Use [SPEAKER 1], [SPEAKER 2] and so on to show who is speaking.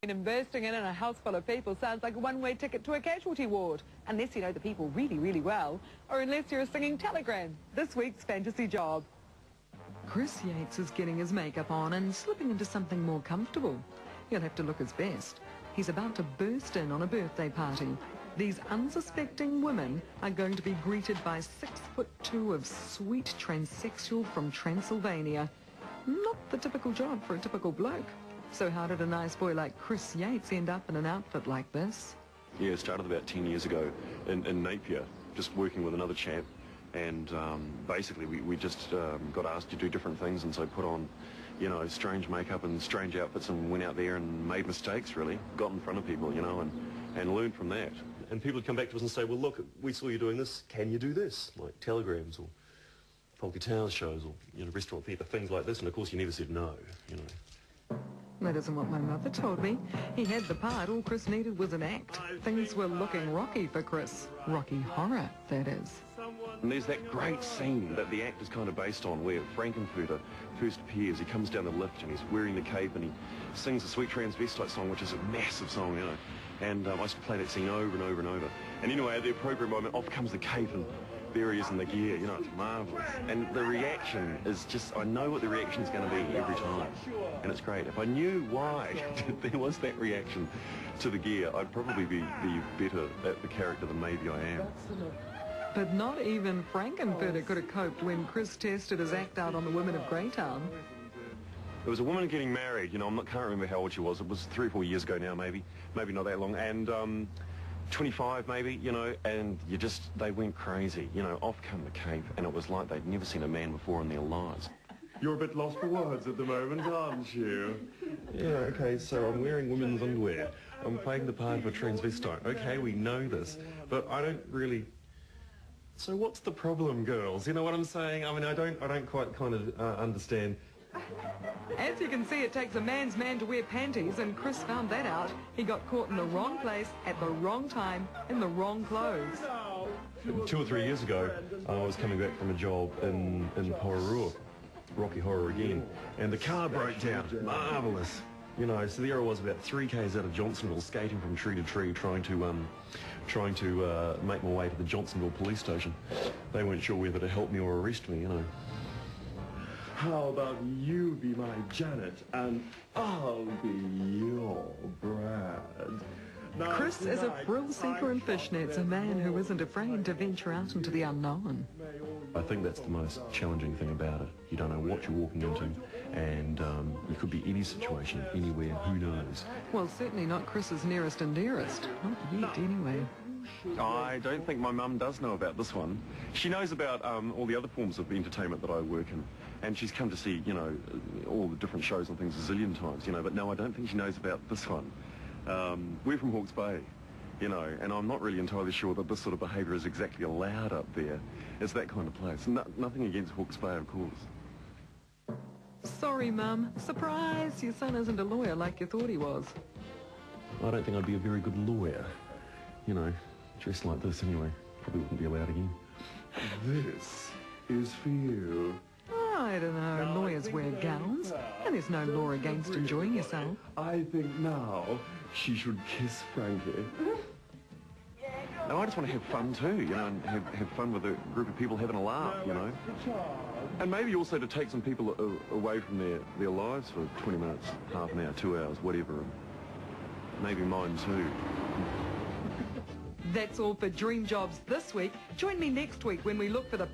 [SPEAKER 1] And bursting in a house full of people sounds like a one-way ticket to a casualty ward, unless you know the people really, really well, or unless you're a singing telegram. This week's fantasy job. Chris Yates is getting his makeup on and slipping into something more comfortable. He'll have to look his best. He's about to burst in on a birthday party. These unsuspecting women are going to be greeted by 6'2" of sweet transsexual from Transylvania. Not the typical job for a typical bloke. So how did a nice boy like Chris Yates end up in an outfit like this?
[SPEAKER 2] Yeah, it started about 10 years ago in Napier, just working with another chap. And basically we just got asked to do different things, and so put on, you know, strange makeup and strange outfits and went out there and made mistakes, really. Got in front of people, you know, and learned from that.
[SPEAKER 3] And people would come back to us and say, well, look, we saw you doing this, can you do this? Like telegrams or Polka Towers shows or, you know, restaurant theatre, things like this. And of course you never said no, you know.
[SPEAKER 1] That isn't what my mother told me. He had the part. All Chris needed was an act. Things were looking rocky for Chris. Rocky Horror, that is.
[SPEAKER 2] And there's that great scene that the act is kind of based on, where Furter first appears. He comes down the lift and he's wearing the cape and he sings a Sweet Transvestite song, which is a massive song, you know. And I used to play that scene over and over and over. And anyway, at the appropriate moment, off comes the cape and there he is in the gear, you know, it's marvellous. And the reaction is just, I know what the reaction is going to be every time. And it's great. If I knew why there was that reaction to the gear, I'd probably be better at the character than maybe I am.
[SPEAKER 1] But not even Frankenfurter could have coped when Chris tested his act out on the women of Greytown.
[SPEAKER 2] There was a woman getting married, you know, can't remember how old she was. It was 3 or 4 years ago now, maybe not that long. And 25 maybe, you know, and they went crazy, you know, off come the cape, and it was like they'd never seen a man before in their lives.
[SPEAKER 3] You're a bit lost for words at the moment, aren't you? Yeah, okay, so I'm wearing women's underwear. I'm playing the part of a transvestite. Okay, we know this, but I don't really... So what's the problem, girls? You know what I'm saying? I mean, I don't quite kind of understand.
[SPEAKER 1] As you can see, it takes a man's man to wear panties, and Chris found that out. He got caught in the wrong place, at the wrong time, in the wrong clothes.
[SPEAKER 3] 2 or 3 years ago, I was coming back from a job in Pororua, Rocky Horror again, and the car broke down. Marvellous. You know, so there I was about 3 k's out of Johnsonville, skating from tree to tree, trying to make my way to the Johnsonville police station. They weren't sure whether to help me or arrest me, you know.
[SPEAKER 4] How about you be my Janet and I'll be your Brad? Now,
[SPEAKER 1] Chris is a thrill seeker in fishnets, a man who isn't afraid to venture out into the unknown.
[SPEAKER 2] I think that's the most challenging thing about it. You don't know what you're walking into, and you could be any situation, anywhere, who knows.
[SPEAKER 1] Well, certainly not Chris's nearest and dearest. Not yet, anyway.
[SPEAKER 2] I don't think my mum does know about this one. She knows about all the other forms of entertainment that I work in, and she's come to see, you know, all the different shows and things a zillion times, you know, but no, I don't think she knows about this one. We're from Hawke's Bay, you know, and I'm not really entirely sure that this sort of behaviour is exactly allowed up there. It's that kind of place. Nothing against Hawke's Bay, of course.
[SPEAKER 1] Sorry, Mum. Surprise! Your son isn't a lawyer like you thought he was.
[SPEAKER 2] I don't think I'd be a very good lawyer. You know, dressed like this anyway. Probably wouldn't be allowed again.
[SPEAKER 4] This is for you.
[SPEAKER 1] I don't know. Lawyers wear gowns, and there's no law against enjoying yourself.
[SPEAKER 4] I think now she should kiss Frankie.
[SPEAKER 2] No, I just want to have fun too, you know, and have fun with a group of people having a laugh, you know. And maybe also to take some people away from their lives for 20 minutes, half an hour, 2 hours, whatever. Maybe mine too.
[SPEAKER 1] That's all for Dream Jobs this week. Join me next week when we look for the